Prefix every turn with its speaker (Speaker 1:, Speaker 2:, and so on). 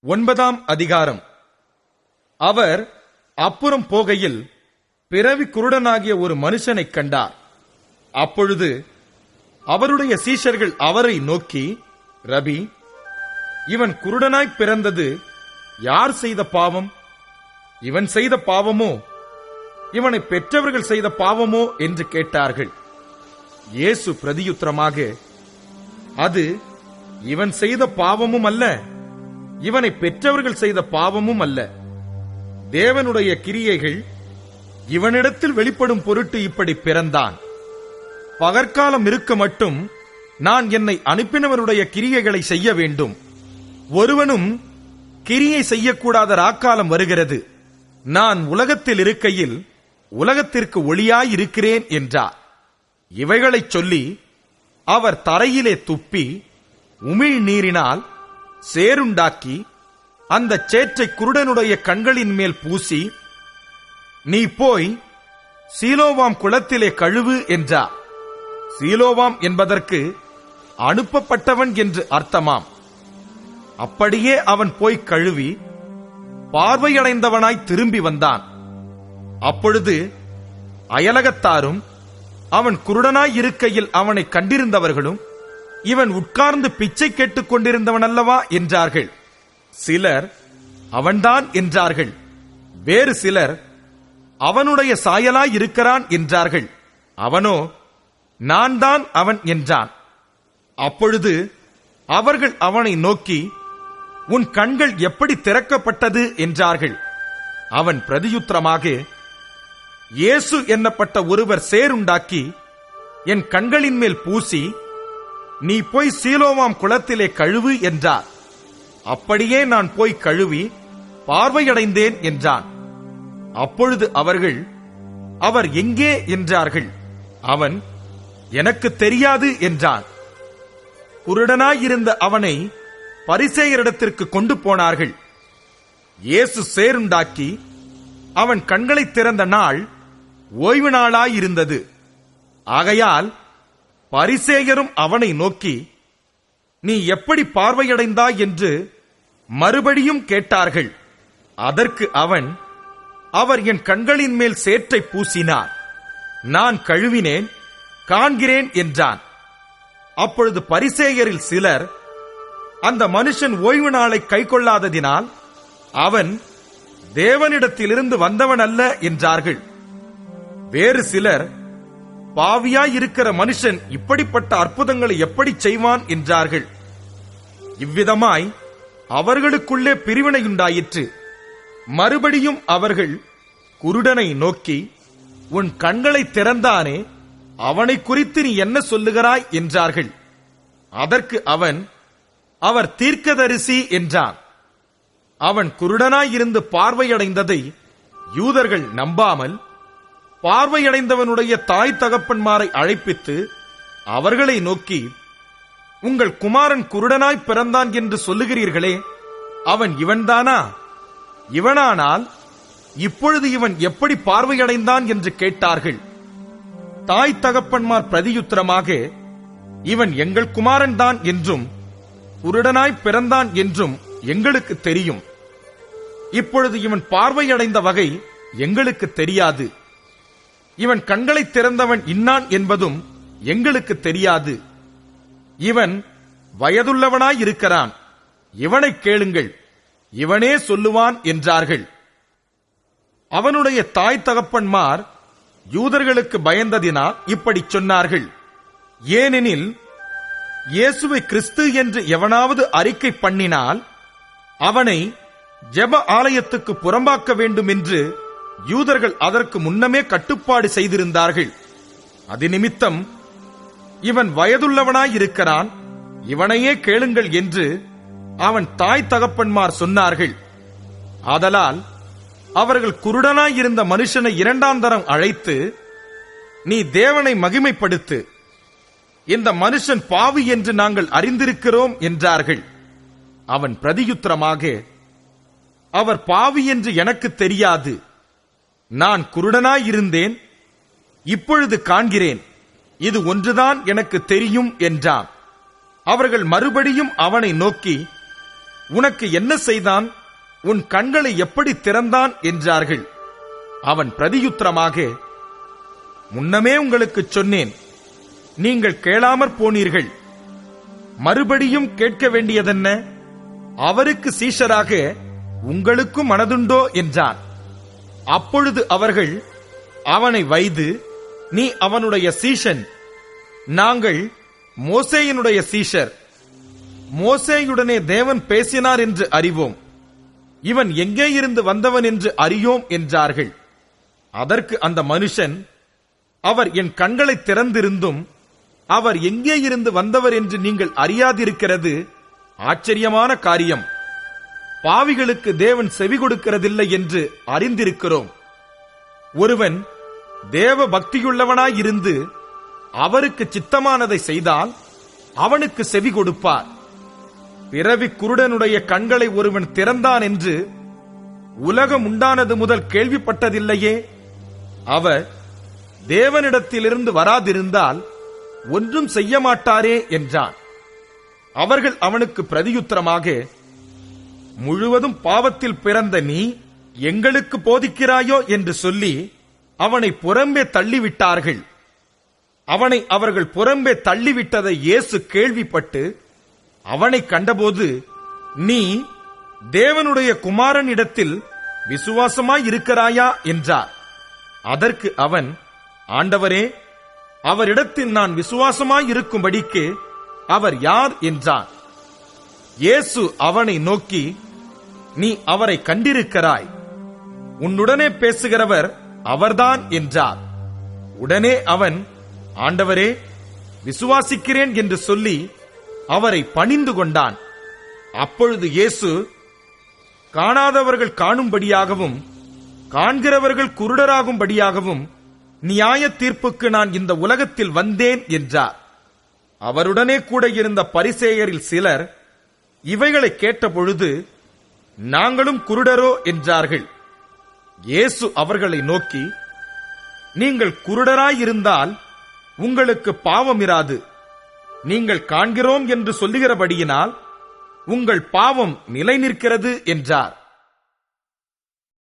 Speaker 1: 9ஆம் அதிகாரம். அவர் அப்புறம் போகையில் பிறவி குருடனாகிய ஒரு மனுஷனைக் கண்டார். அப்பொழுது அவருடைய சீஷர்கள் அவரை நோக்கி, ரபி, இவன் குருடனாய் பிறந்தது யார் செய்த பாவம்? இவன் செய்த பாவமோ இவனை பெற்றவர்கள் செய்த பாவமோ என்று கேட்டார்கள். இயேசு பிரதியுத்தரமாக, அது இவன் செய்த பாவமும் அல்ல, இவனை பெற்றவர்கள் செய்த பாவமும் அல்ல. தேவனுடைய கிரியைகள் இவனிடத்தில் வெளிப்படும் பொருட்டு இப்படி பிறந்தான். பகற்காலம் இருக்க மட்டும் நான் என்னை அனுப்பினவருடைய கிரியைகளை செய்ய வேண்டும். ஒருவனும் கிரியை செய்யக்கூடாத ராக்காலம் வருகிறது. நான் உலகத்தில் இருக்கையில் உலகத்திற்கு ஒளியாயிருக்கிறேன் என்றார். இவைகளைச் சொல்லி அவர் தரையிலே துப்பி உமிழ் நீரினால் சேருண்டாக்கி அந்த சேற்றை குருடனுடைய கண்களின் மேல் பூசி, நீ போய் சீலோவாம் குளத்திலே கழுவு என்றார். சீலோவாம் என்பதற்கு அனுப்பப்பட்டவன் என்று அர்த்தமாம். அப்படியே அவன் போய் கழுவி பார்வையடைந்தவனாய் திரும்பி வந்தான். அப்பொழுது அயலகத்தாரும் அவன் குருடனாய் இருக்கையில் அவனை கண்டிருந்தவர்களும், இவன் உட்கார்ந்து பிச்சை கேட்டுக் கொண்டிருந்தவன் அல்லவா என்றார்கள். சிலர் அவன்தான் என்றார்கள். வேறு சிலர் அவனுடைய சாயலாய் இருக்கிறான் என்றார்கள். அவனோ நான் தான் அவன் என்றான். அப்பொழுது அவர்கள் அவனை நோக்கி, உன் கண்கள் எப்படி திறக்கப்பட்டது என்றார்கள். அவன் பிரதியுத்தரமாக, இயேசு என்னப்பட்ட ஒருவர் சேருண்டாக்கி என் கண்களின் மேல் பூசி, நீ போய் சீலோவாம் குளத்திலே கழுவு என்றார். அப்படியே நான் போய் கழுவி பார்வையடைந்தேன் என்றான். அப்பொழுது அவர்கள், அவர் எங்கே என்றார்கள். அவன், எனக்கு தெரியாது என்றான். குருடனாயிருந்த அவனை பரிசேயரிடத்திற்கு கொண்டு போனார்கள். இயேசு சேருண்டாக்கி அவன் கண்களை திறந்த நாள் ஓய்வு நாளாயிருந்தது. ஆகையால் பரிசேயரும் அவனை நோக்கி, நீ எப்படி பார்வையடைந்தாய் என்று மறுபடியும் கேட்டார்கள். அதற்கு அவன், அவர் என் கண்களின் மேல் சேற்றை பூசினார், நான் கழுவினேன், காண்கிறேன் என்றான். அப்பொழுது பரிசேயரில் சிலர், அந்த மனுஷன் ஓய்வு நாளை கைக்கொள்ளாததினால் அவன் தேவனிடத்திலிருந்து வந்தவன் அல்ல என்றார்கள். வேறு சிலர், பாவியாயிருக்கிற மனுஷன் இப்படிப்பட்ட அற்புதங்களை எப்படி செய்வான் என்றார்கள். இவ்விதமாய் அவர்களுக்குள்ளே பிரிவினையுண்டாயிற்று. மறுபடியும் அவர்கள் குருடனை நோக்கி, உன் கண்களை திறந்தானே, அவனை குறித்து நீ என்ன சொல்லுகிறாய் என்றார்கள். அதற்கு அவன், அவர் தீர்க்கதரிசி என்றான். அவன் குருடனாயிருந்து பார்வையடைந்ததை யூதர்கள் நம்பாமல் பார்வையடைந்தவனுடைய தாய் தகப்பன்மாரை அழைப்பித்து அவர்களை நோக்கி, உங்கள் குமாரன் குருடனாய் பிறந்தான் என்று சொல்லுகிறீர்களே, அவன் இவன்தானா? இவனானால் இப்பொழுது இவன் எப்படி பார்வையடைந்தான் என்று கேட்டார்கள். தாய் தகப்பன்மார் பிரதியுத்தரமாக, இவன் எங்கள் குமாரன் தான் என்றும் குருடனாய் பிறந்தான் என்றும் எங்களுக்கு தெரியும். இப்பொழுது இவன் பார்வையடைந்த வகை எங்களுக்கு தெரியாது. இவன் கண்களை திறந்தவன் இன்னான் என்பதும் எங்களுக்கு தெரியாது. இவன் வயதுள்ளவனாயிருக்கிறான், இவனை கேளுங்கள், இவனே சொல்லுவான் என்றார்கள். அவனுடைய தாய் தகப்பன்மார் யூதர்களுக்கு பயந்ததினால் இப்படி சொன்னார்கள். ஏனெனில் இயேசுவை கிறிஸ்து என்று எவனாவது அறிக்கை பண்ணினால் அவனை ஜெப ஆலயத்துக்கு புறம்பாக்க வேண்டும் என்று யூதர்கள் அதற்கு முன்னமே கட்டுப்பாடு செய்திருந்தார்கள். அது நிமித்தம் இவன் வயதுள்ளவனாயிருக்கிறான், இவனையே கேளுங்கள் என்று அவன் தாய் தகப்பன்மார் சொன்னார்கள். ஆதலால் அவர்கள் குருடனாயிருந்த மனுஷனை 2ஆம் தரம் அழைத்து, நீ தேவனை மகிமைப்படுத்து, இந்த மனுஷன் பாவி என்று நாங்கள் அறிந்திருக்கிறோம் என்றார்கள். அவன் பிரதியுத்தரமாக, அவர் பாவி என்று எனக்கு தெரியாது, நான் குருடனாயிருந்தேன், இப்பொழுது காண்கிறேன், இது ஒன்றுதான் எனக்கு தெரியும் என்றான். அவர்கள் மறுபடியும் அவனை நோக்கி, உனக்கு என்ன செய்தான்? உன் கண்களை எப்படி திறந்தான் என்றார்கள். அவன் பிரதியுத்தரமாக, முன்னமே உங்களுக்கு சொன்னேன், நீங்கள் கேளாமற் போனீர்கள். மறுபடியும் கேட்க வேண்டியதென்ன? அவருக்கு சீஷராக உங்களுக்கும் மனதுண்டோ என்றான். அப்பொழுது அவர்கள் அவனை வைது, நீ அவனுடைய சீஷன், நாங்கள் மோசேயினுடைய சீஷர். மோசேயுடனே தேவன் பேசினார் என்று அறிவோம், இவன் எங்கே இருந்து வந்தவன் என்று அறியோம் என்றார்கள். அதற்கு அந்த மனுஷன், அவர் என் கண்களை திறந்திருந்தும் அவர் எங்கே இருந்து வந்தவர் என்று நீங்கள் அறியாதிருக்கிறது ஆச்சரியமான காரியம். பாவிகளுக்கு தேவன் செவி கொடுக்கிறதில்லை என்று அறிந்திருக்கிறோம். ஒருவன் தேவ பக்தியுள்ளவனாயிருந்து அவருக்கு சித்தமானதை செய்தால் அவனுக்கு செவி கொடுப்பார். பிறவி குருடனுடைய கண்களை ஒருவன் திறந்தான் என்று உலகம் உண்டானது முதல் கேள்விப்பட்டதில்லையே. அவர் தேவனிடத்திலிருந்து வராதிருந்தால் ஒன்றும் செய்ய மாட்டாரே என்றான். அவர்கள் அவனுக்கு பிரதியுத்தரமாக, முழுவதும் பாவத்தில் பிறந்த நீ எங்களுக்கு போதிக்கிறாயோ என்று சொல்லி அவனை புறம்பே தள்ளிவிட்டார்கள். அவனை அவர்கள் புறம்பே தள்ளிவிட்டதை இயேசு கேள்விப்பட்டு அவனை கண்டபோது, நீ தேவனுடைய குமாரனிடத்தில் விசுவாசமாய் இருக்கிறாயா என்றார். அதற்கு அவன், ஆண்டவரே, அவரிடத்தில் நான் விசுவாசமாய் இருக்கும்படிக்கு அவர் யார் என்றான். இயேசு அவனை நோக்கி, நீ அவரை கண்டிருக்கிறாய், உன்னுடனே பேசுகிறவர் அவர்தான் என்றார். உடனே அவன், ஆண்டவரே, விசுவாசிக்கிறேன் என்று சொல்லி அவரை பணிந்து கொண்டான். அப்பொழுது இயேசு, காணாதவர்கள் காணும்படியாகவும் காண்கிறவர்கள் குருடராகும்படியாகவும் நியாய தீர்ப்புக்கு நான் இந்த உலகத்தில் வந்தேன் என்றார். அவருடனே கூட இருந்த பரிசேயரில் சிலர் இவைகளை கேட்டபொழுது, நாங்களும் குருடரோ என்றார்கள். இயேசு அவர்களை நோக்கி, நீங்கள் குருடராயிருந்தால் உங்களுக்கு பாவமிராது. நீங்கள் காண்கிறோம் என்று சொல்லுகிறபடியினால் உங்கள் பாவம் நிலை நிற்கிறது என்றார்.